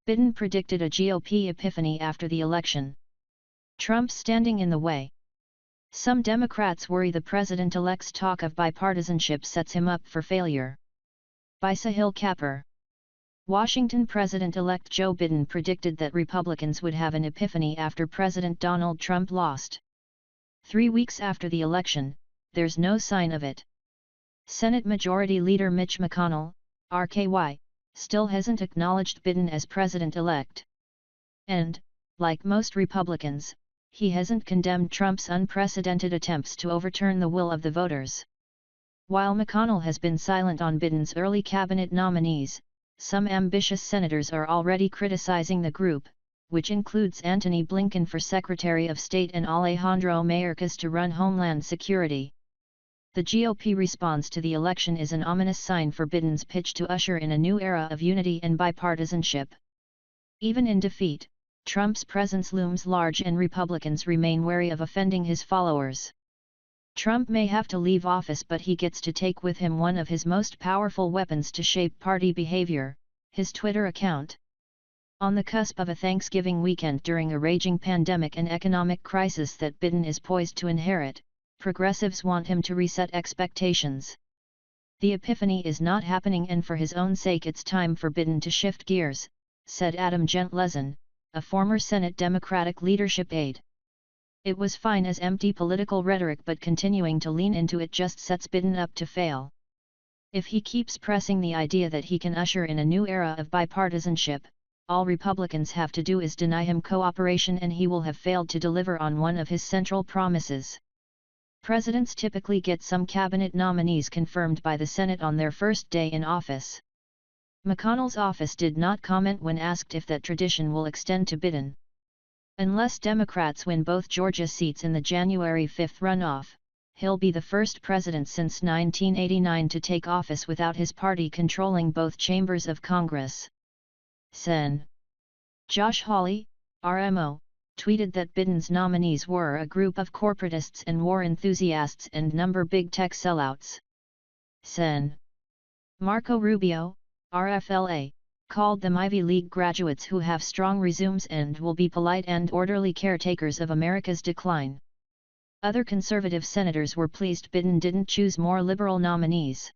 Biden predicted a GOP epiphany after the election. Trump standing in the way. Some Democrats worry the president-elect's talk of bipartisanship sets him up for failure. By Sahil Kapur. Washington President-elect Joe Biden predicted that Republicans would have an epiphany after President Donald Trump lost. 3 weeks after the election, there's no sign of it. Senate Majority Leader Mitch McConnell, RKY, still hasn't acknowledged Biden as president-elect. And, like most Republicans, he hasn't condemned Trump's unprecedented attempts to overturn the will of the voters. While McConnell has been silent on Biden's early cabinet nominees, some ambitious senators are already criticizing the group, which includes Antony Blinken for Secretary of State and Alejandro Mayorkas to run Homeland Security. The GOP response to the election is an ominous sign for Biden's pitch to usher in a new era of unity and bipartisanship. Even in defeat, Trump's presence looms large and Republicans remain wary of offending his followers. Trump may have to leave office, but he gets to take with him one of his most powerful weapons to shape party behavior, his Twitter account. On the cusp of a Thanksgiving weekend during a raging pandemic and economic crisis that Biden is poised to inherit, progressives want him to reset expectations. The epiphany is not happening, and for his own sake it's time for Biden to shift gears, said Adam Gentlesen, a former Senate Democratic leadership aide. It was fine as empty political rhetoric, but continuing to lean into it just sets Biden up to fail. If he keeps pressing the idea that he can usher in a new era of bipartisanship, all Republicans have to do is deny him cooperation and he will have failed to deliver on one of his central promises. Presidents typically get some cabinet nominees confirmed by the Senate on their first day in office. McConnell's office did not comment when asked if that tradition will extend to Biden. Unless Democrats win both Georgia seats in the January 5 runoff, he'll be the first president since 1989 to take office without his party controlling both chambers of Congress. Sen. Josh Hawley, RMO, tweeted that Biden's nominees were a group of corporatists and war enthusiasts and number big tech sellouts. Sen. Marco Rubio, RFLA, called them Ivy League graduates who have strong resumes and will be polite and orderly caretakers of America's decline. Other conservative senators were pleased Biden didn't choose more liberal nominees.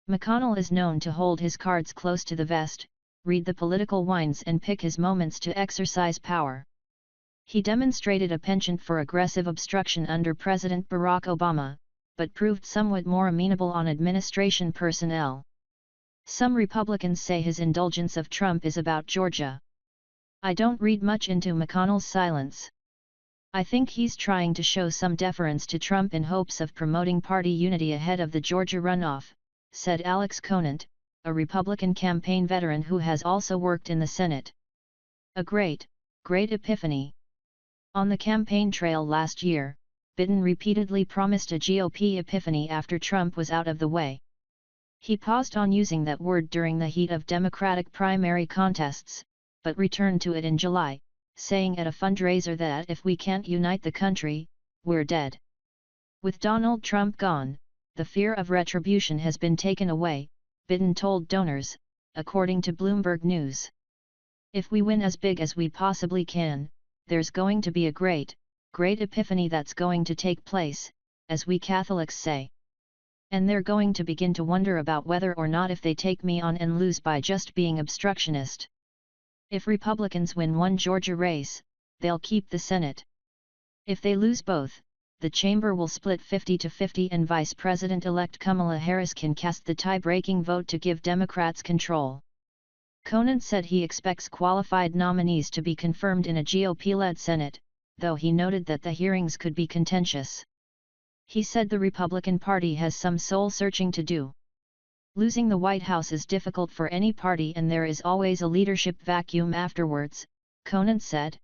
McConnell is known to hold his cards close to the vest, read the political wines and pick his moments to exercise power. He demonstrated a penchant for aggressive obstruction under President Barack Obama, but proved somewhat more amenable on administration personnel. Some Republicans say his indulgence of Trump is about Georgia. I don't read much into McConnell's silence. I think he's trying to show some deference to Trump in hopes of promoting party unity ahead of the Georgia runoff, said Alex Conant, a Republican campaign veteran who has also worked in the Senate. A great epiphany. On the campaign trail last year, Biden repeatedly promised a GOP epiphany after Trump was out of the way. He paused on using that word during the heat of Democratic primary contests, but returned to it in July, saying at a fundraiser that if we can't unite the country, we're dead. With Donald Trump gone, the fear of retribution has been taken away, Biden told donors, according to Bloomberg News. If we win as big as we possibly can, there's going to be a great epiphany that's going to take place, as we Catholics say. And they're going to begin to wonder about whether or not if they take me on and lose by just being obstructionist. If Republicans win one Georgia race, they'll keep the Senate. If they lose both, the chamber will split 50-50 and Vice President-elect Kamala Harris can cast the tie-breaking vote to give Democrats control. Conant said he expects qualified nominees to be confirmed in a GOP-led Senate, though he noted that the hearings could be contentious. He said the Republican Party has some soul-searching to do. Losing the White House is difficult for any party and there is always a leadership vacuum afterwards, Conant said.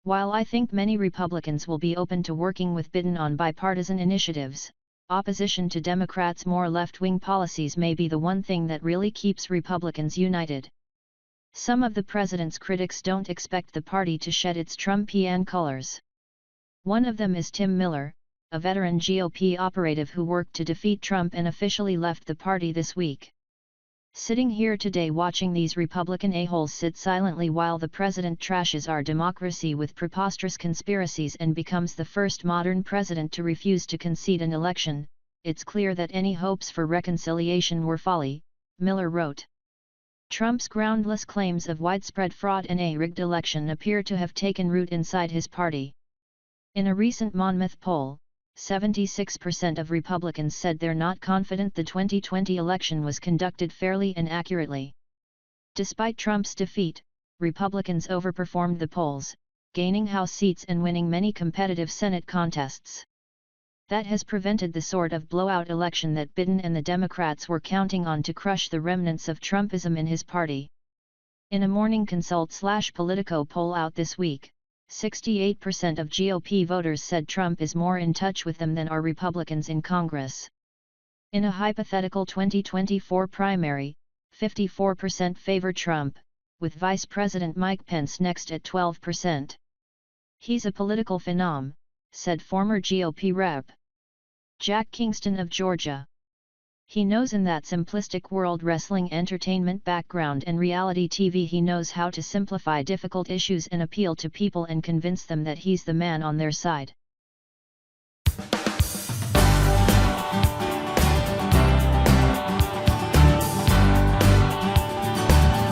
While I think many Republicans will be open to working with Biden on bipartisan initiatives, opposition to Democrats' more left-wing policies may be the one thing that really keeps Republicans united. Some of the president's critics don't expect the party to shed its Trumpian colors. One of them is Tim Miller, a veteran GOP operative who worked to defeat Trump and officially left the party this week. Sitting here today watching these Republican a-holes sit silently while the president trashes our democracy with preposterous conspiracies and becomes the first modern president to refuse to concede an election, it's clear that any hopes for reconciliation were folly, Miller wrote. Trump's groundless claims of widespread fraud and a rigged election appear to have taken root inside his party. In a recent Monmouth poll, 76% of Republicans said they're not confident the 2020 election was conducted fairly and accurately. Despite Trump's defeat, Republicans overperformed the polls, gaining House seats and winning many competitive Senate contests. That has prevented the sort of blowout election that Biden and the Democrats were counting on to crush the remnants of Trumpism in his party. In a Morning Consult/Politico poll out this week, 68% of GOP voters said Trump is more in touch with them than are Republicans in Congress. In a hypothetical 2024 primary, 54% favor Trump, with Vice President Mike Pence next at 12%. He's a political phenom, said former GOP Rep. Jack Kingston of Georgia. He knows in that simplistic world wrestling entertainment background and reality TV he knows how to simplify difficult issues and appeal to people and convince them that he's the man on their side.